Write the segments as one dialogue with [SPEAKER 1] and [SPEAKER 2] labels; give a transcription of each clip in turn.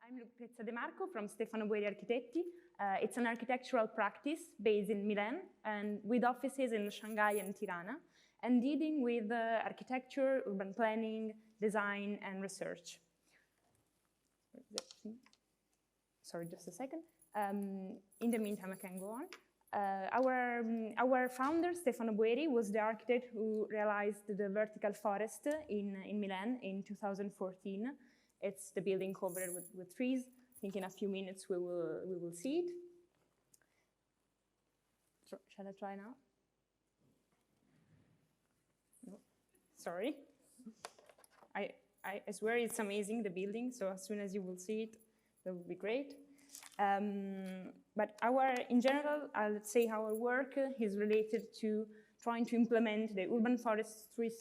[SPEAKER 1] I'm Lucrezia from Stefano Boeri Architetti. It's an architectural practice based in Milan and with offices in Shanghai and Tirana, and dealing with architecture, urban planning, design, and research. Sorry, just a second. In the meantime, I can go on. Our founder, Stefano Boeri, was the architect who realized the vertical forest in Milan in 2014. It's the building covered with trees. I think in a few minutes we will see it. Shall I try now? No. Sorry. I swear it's amazing, the building, so as soon as you will see it, that will be great. But in general, let's say our work is related to trying to implement the urban forestry,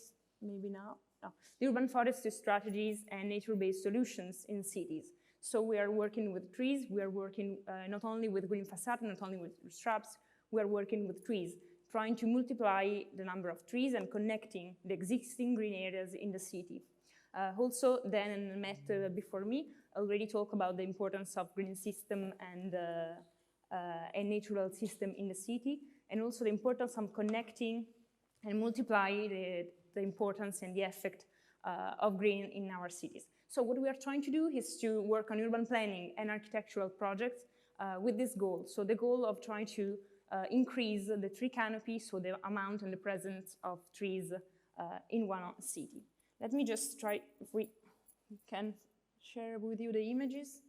[SPEAKER 1] maybe now? No, the urban forestry strategies and nature-based solutions in cities. So we are working with trees, we are working not only with green facade, not only with shrubs, we are working with trees, trying to multiply the number of trees and connecting the existing green areas in the city. Also, Dan and Matt before me already talked about the importance of green system and a natural system in the city, and also the importance of connecting and multiply the importance and the effect of green in our cities. So what we are trying to do is to work on urban planning and architectural projects with this goal. So the goal of trying to increase the tree canopy, so the amount and the presence of trees in one city. Let me just try if we can share with you the images.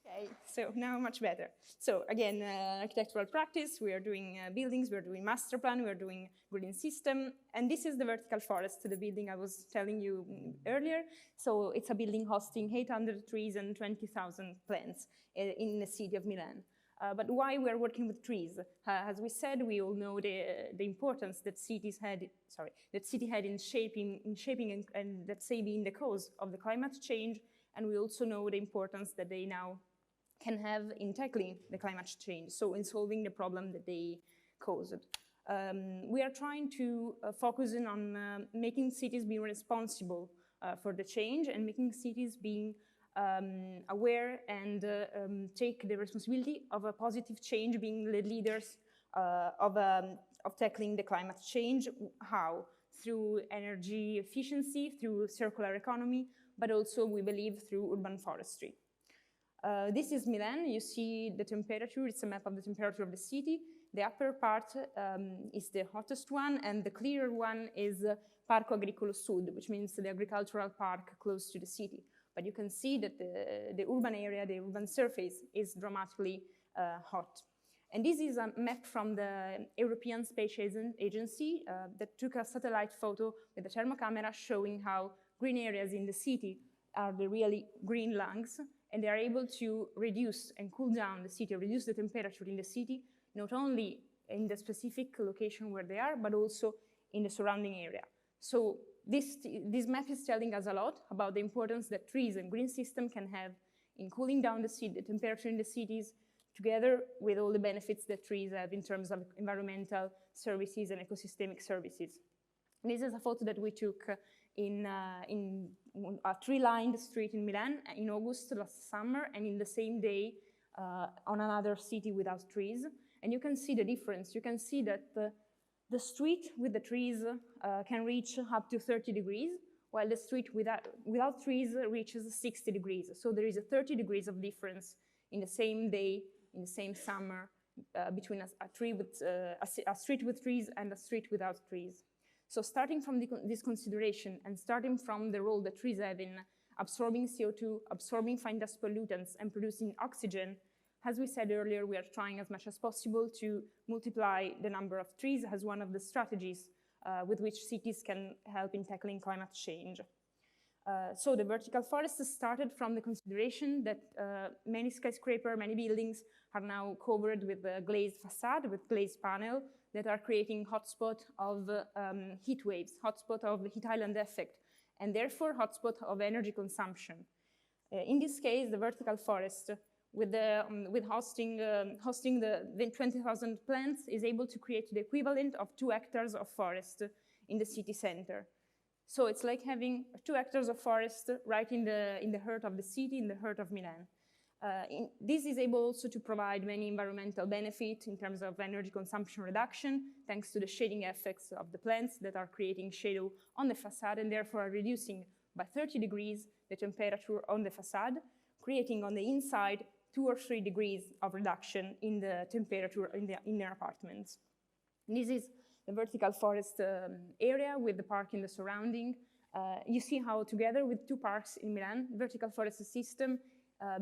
[SPEAKER 1] Okay, so now much better. So again, architectural practice, we are doing buildings, we are doing master plan, we are doing green system, and this is the vertical forest, the building I was telling you earlier. So it's a building hosting 800 trees and 20,000 plants in the city of Milan. But why we are working with trees? As we said, we all know the importance that cities had, in shaping and let's say being the cause of the climate change, and we also know the importance that they now can have in tackling the climate change, so in solving the problem that they caused. We are trying to focus on making cities be responsible for the change and making cities being aware and take the responsibility of a positive change, being the leaders of tackling the climate change. How? Through energy efficiency, through circular economy, but also, we believe, through urban forestry. This is Milan. You see the temperature. It's a map of the temperature of the city. The upper part is the hottest one, and the clearer one is Parco Agricolo Sud, which means the agricultural park close to the city. But you can see that the urban area, the urban surface is dramatically hot. And this is a map from the European Space Agency that took a satellite photo with a thermocamera showing how green areas in the city are the really green lungs, and they are able to reduce and cool down the city, reduce the temperature in the city, not only in the specific location where they are, but also in the surrounding area. So this map is telling us a lot about the importance that trees and green system can have in cooling down the temperature in the cities, together with all the benefits that trees have in terms of environmental services and ecosystemic services. And this is a photo that we took in a tree-lined street in Milan in August last summer, and in the same day on another city without trees. And you can see the difference. You can see that the street with the trees can reach up to 30 degrees, while the street without trees reaches 60 degrees. So there is a 30 degrees of difference in the same day, in the same summer, between a street with trees and a street without trees. So starting from this consideration and starting from the role that trees have in absorbing CO2, absorbing fine dust pollutants, and producing oxygen, as we said earlier, we are trying as much as possible to multiply the number of trees as one of the strategies with which cities can help in tackling climate change. So the vertical forest started from the consideration that many skyscrapers, many buildings are now covered with a glazed facade, with glazed panel that are creating hotspot of heat waves, hotspot of the heat island effect, and therefore hotspot of energy consumption. In this case, the vertical forest, with hosting the 20,000 plants, is able to create the equivalent of 2 hectares of forest in the city center. So it's like having 2 hectares of forest right in the heart of the city, in the heart of Milan. This is able also to provide many environmental benefits in terms of energy consumption reduction, thanks to the shading effects of the plants that are creating shadow on the facade and therefore are reducing by 30 degrees the temperature on the facade, creating on the inside 2 or 3 degrees of reduction in the temperature in the inner apartments. This is the vertical forest area with the park in the surrounding. You see how together with 2 parks in Milan, the vertical forest system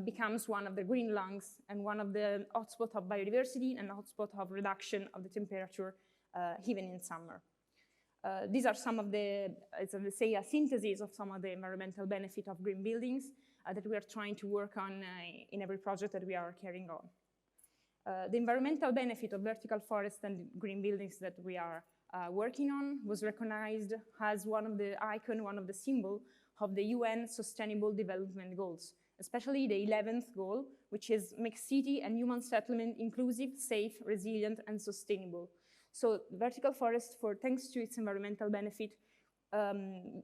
[SPEAKER 1] becomes one of the green lungs and one of the hotspots of biodiversity and hotspot of reduction of the temperature even in summer. These are some of the, let's say, a synthesis of some of the environmental benefit of green buildings that we are trying to work on in every project that we are carrying on. The environmental benefit of vertical forest and green buildings that we are working on was recognized as one of the icon, one of the symbol of the UN Sustainable Development Goals, especially the 11th goal, which is make city and human settlement inclusive, safe, resilient, and sustainable. So vertical forest, thanks to its environmental benefit,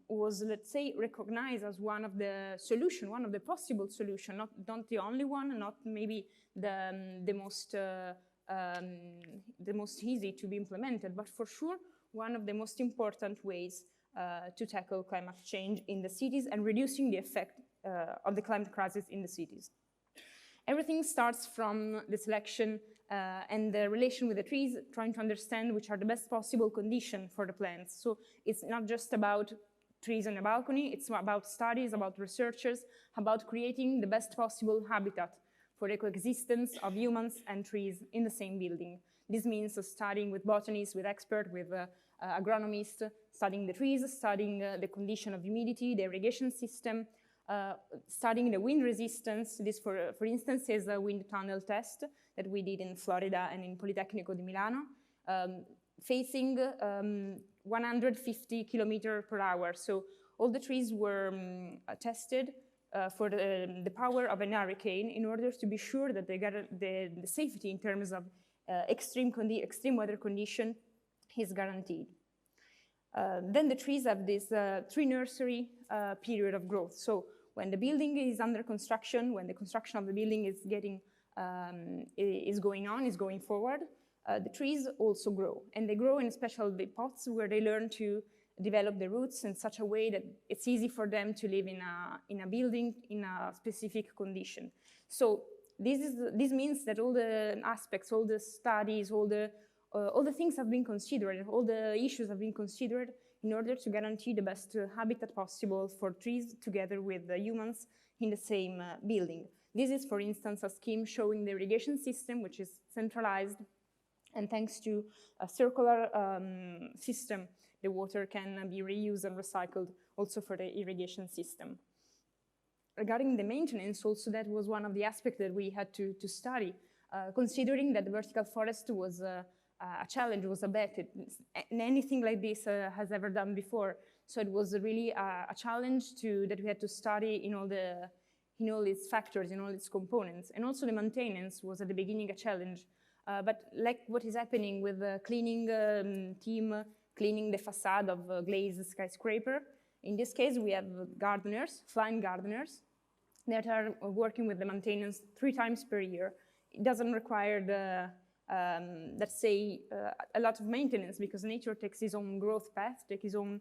[SPEAKER 1] was, let's say, recognized as one of the solution, one of the possible solution, not the only one, not maybe the most easy to be implemented, but for sure one of the most important ways to tackle climate change in the cities and reducing the effect of the climate crisis in the cities. Everything starts from the selection and the relation with the trees, trying to understand which are the best possible conditions for the plants. So it's not just about trees on a balcony, it's about studies, about researchers, about creating the best possible habitat for the coexistence of humans and trees in the same building. This means studying with botanists, with experts, with agronomists, studying the trees, studying the condition of humidity, the irrigation system, studying the wind resistance. This, for instance, is a wind tunnel test that we did in Florida and in Politecnico di Milano, facing 150 kilometers per hour. So all the trees were tested for the power of an hurricane in order to be sure that they got the safety in terms of extreme weather condition is guaranteed. Then the trees have this tree nursery period of growth. So when the building is under construction, when the construction of the building is going forward, the trees also grow. And they grow in special pots where they learn to develop the roots in such a way that it's easy for them to live in a building in a specific condition. So this means that all the aspects, all the studies, all the things have been considered, all the issues have been considered in order to guarantee the best habitat possible for trees together with the humans in the same building. This is, for instance, a scheme showing the irrigation system, which is centralized, and thanks to a circular system, the water can be reused and recycled also for the irrigation system. Regarding the maintenance, also that was one of the aspects that we had to study, considering that the vertical forest was a challenge, was a bet. Anything like this has ever done before. So it was really a challenge that we had to study in all its factors, in all its components. And also the maintenance was at the beginning a challenge. But like what is happening with the cleaning team, cleaning the facade of a glazed skyscraper, in this case we have gardeners, flying gardeners, that are working with the maintenance 3 times per year. It doesn't require let's say, a lot of maintenance, because nature takes its own growth path, takes its own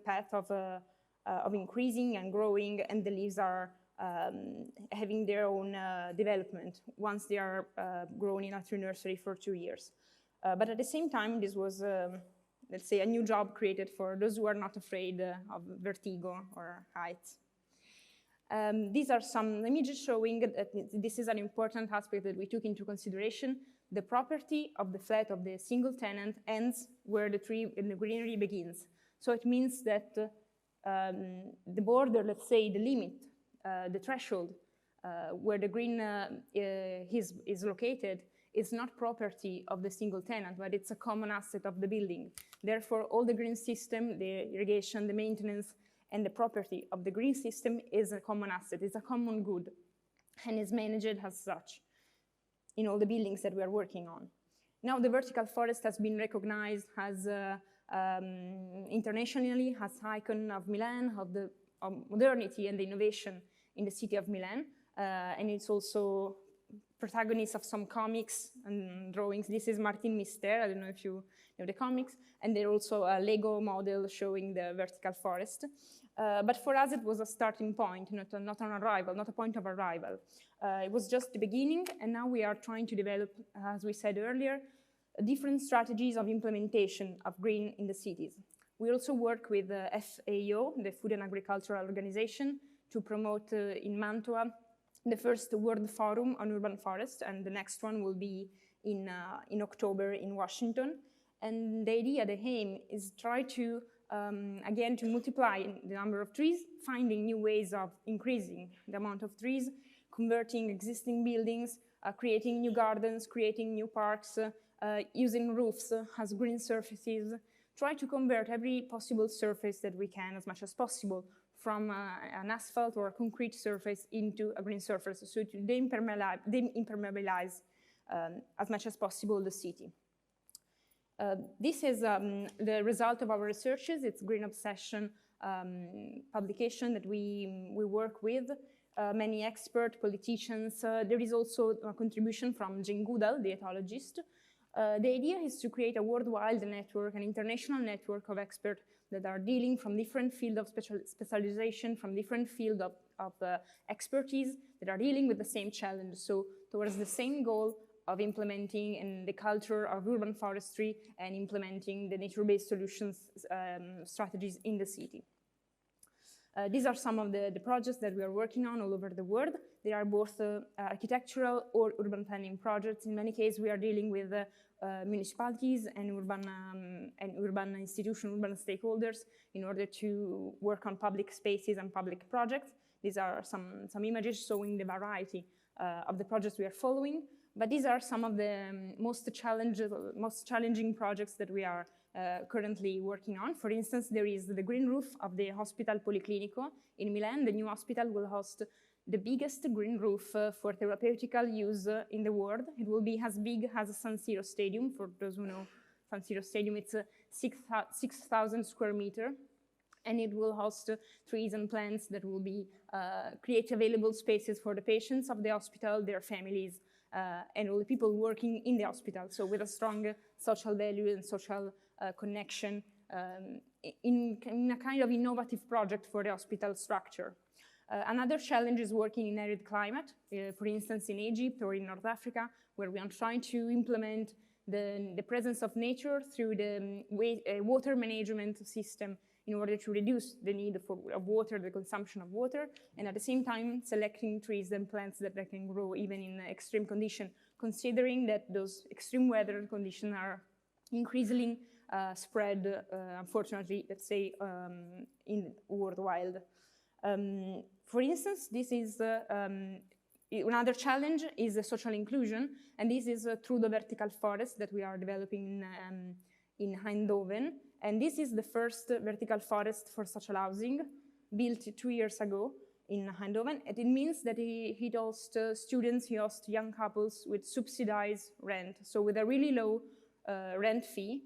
[SPEAKER 1] path of increasing and growing, and the leaves are having their own development once they are grown in a tree nursery for 2 years. But at the same time, this was, let's say, a new job created for those who are not afraid of vertigo or heights. These are some images showing that this is an important aspect that we took into consideration. The property of the flat of the single tenant ends where the tree and the greenery begins. So it means that the border, let's say, the limit, the threshold where the green is located is not property of the single tenant, but it's a common asset of the building. Therefore, all the green system, the irrigation, the maintenance, and the property of the green system is a common asset, it's a common good, and is managed as such in all the buildings that we are working on. Now the vertical forest has been recognized as internationally as icon of Milan, of modernity and the innovation in the city of Milan. and it's also protagonist of some comics and drawings. This is Martin Mister, I don't know if you know the comics, and there's also a Lego model showing the vertical forest. But for us, it was a starting point, not an arrival, not a point of arrival. It was just the beginning, and now we are trying to develop, as we said earlier, different strategies of implementation of green in the cities. We also work with FAO, the Food and Agricultural Organization, to promote in Mantua the first World Forum on Urban Forest, and the next one will be in October in Washington. And the idea, the aim, is try to, again, to multiply the number of trees, finding new ways of increasing the amount of trees, converting existing buildings, creating new gardens, creating new parks, using roofs as green surfaces, try to convert every possible surface that we can as much as possible from an asphalt or a concrete surface into a green surface, so to de-impermeabilize as much as possible the city. This is the result of our researches. It's Green Obsession publication that we work with. Many experts, politicians. There is also a contribution from Jane Goodall, the ethologist. The idea is to create a worldwide network, an international network of experts that are dealing from different fields of specialization, from different fields of expertise that are dealing with the same challenge, so towards the same goal of implementing in the culture of urban forestry and implementing the nature-based solutions strategies in the city. These are some of the projects that we are working on all over the world. They are both architectural or urban planning projects. In many cases, we are dealing with municipalities and urban institutions, urban stakeholders in order to work on public spaces and public projects. These are some images showing the variety of the projects we are following. But these are some of the most challenging projects that we are currently working on. For instance, there is the green roof of the Hospital Policlinico in Milan. The new hospital will host the biggest green roof for therapeutical use in the world. It will be as big as San Siro Stadium. For those who know San Siro Stadium, it's 6,000 square meters. And it will host trees and plants that will be create available spaces for the patients of the hospital, their families, and all the people working in the hospital. So with a strong social value and social connection in a kind of innovative project for the hospital structure. Another challenge is working in arid climate, for instance, in Egypt or in North Africa, where we are trying to implement the presence of nature through the water management system in order to reduce the need of water, the consumption of water, and at the same time selecting trees and plants that can grow even in extreme condition, considering that those extreme weather conditions are increasingly spread, unfortunately, let's say, in worldwide. For instance, this is another challenge is the social inclusion, and this is through the vertical forest that we are developing in Eindhoven. And this is the first vertical forest for social housing, built 2 years ago in Eindhoven. And it means that he hosts students, he hosts young couples with subsidized rent. So with a really low rent fee,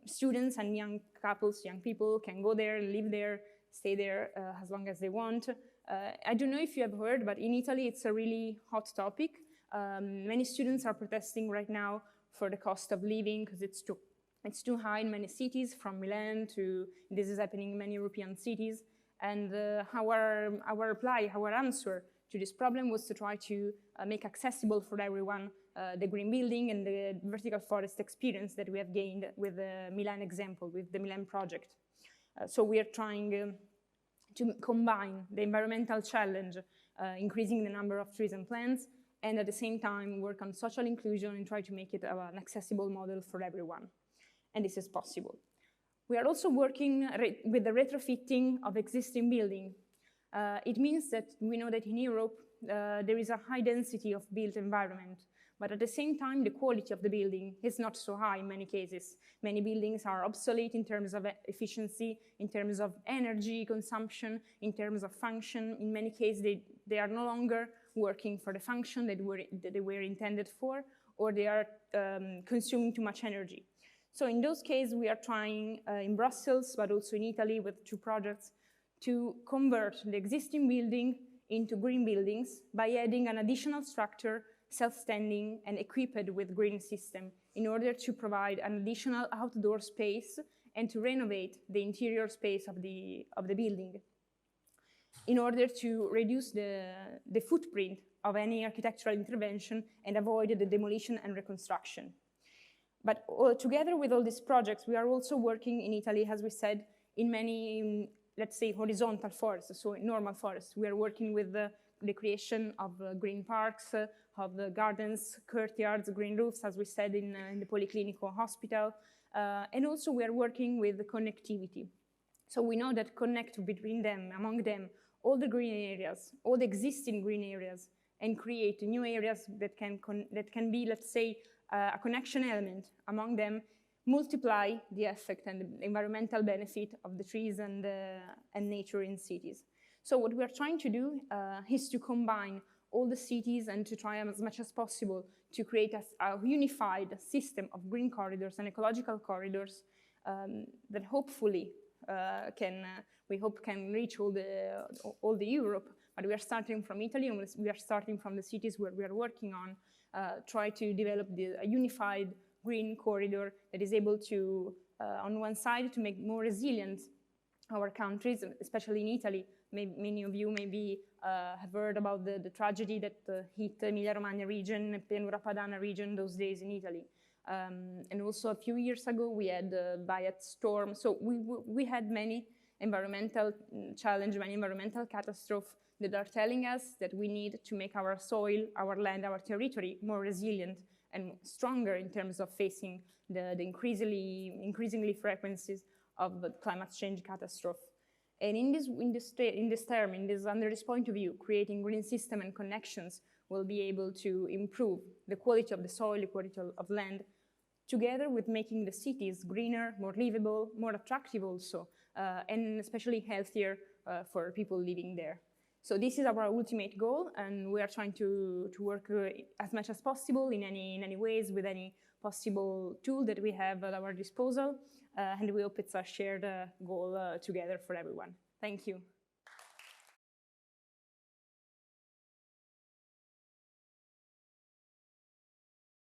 [SPEAKER 1] students and young couples, young people can go there, live there, stay there as long as they want. I don't know if you have heard, but in Italy it's a really hot topic. Many students are protesting right now for the cost of living because it's too high in many cities, from Milan to, this is happening in many European cities. And our reply, our answer to this problem was to try to make accessible for everyone the green building and the vertical forest experience that we have gained with the Milan example, with the Milan project. So we are trying to combine the environmental challenge, increasing the number of trees and plants, and at the same time work on social inclusion and try to make it an accessible model for everyone. And this is possible. We are also working with the retrofitting of existing buildings. It means that we know that in Europe, there is a high density of built environment, but at the same time, the quality of the building is not so high in many cases. Many buildings are obsolete in terms of efficiency, in terms of energy consumption, in terms of function. In many cases, they are no longer working for the function that they were intended for, or they are consuming too much energy. So in those cases, we are trying in Brussels, but also in Italy with 2 projects, to convert the existing building into green buildings by adding an additional structure, self-standing and equipped with green system in order to provide an additional outdoor space and to renovate the interior space of the building in order to reduce the footprint of any architectural intervention and avoid the demolition and reconstruction. But together with all these projects, we are also working in Italy, as we said, in many, let's say, horizontal forests, so in normal forests. We are working with the creation of green parks, of the gardens, courtyards, green roofs, as we said in the Policlinico Hospital. And also we are working with the connectivity. So we know that connect between them, among them, all the green areas, all the existing green areas, and create new areas that can be, let's say, a connection element among them, multiply the effect and the environmental benefit of the trees and nature in cities. So what we are trying to do is to combine all the cities and to try as much as possible to create a unified system of green corridors and ecological corridors that hopefully we hope can reach all the Europe. But we are starting from Italy, and we are starting from the cities where we are working on, try to develop a unified green corridor that is able to, on one side, to make more resilient our countries, especially in Italy. Many of you maybe have heard about the tragedy that hit Emilia-Romagna region, Pianura Padana region those days in Italy. And also a few years ago, we had the Bayat storm. So we had many environmental challenges, many environmental catastrophes that are telling us that we need to make our soil, our land, our territory more resilient and stronger in terms of facing the increasingly frequencies of the climate change catastrophe. And under this point of view, creating green system and connections will be able to improve the quality of the soil, the quality of land, together with making the cities greener, more livable, more attractive also, and especially healthier for people living there. So this is our ultimate goal, and we are trying to work as much as possible in any ways with any possible tool that we have at our disposal, and we hope it's a shared goal together for everyone. Thank you.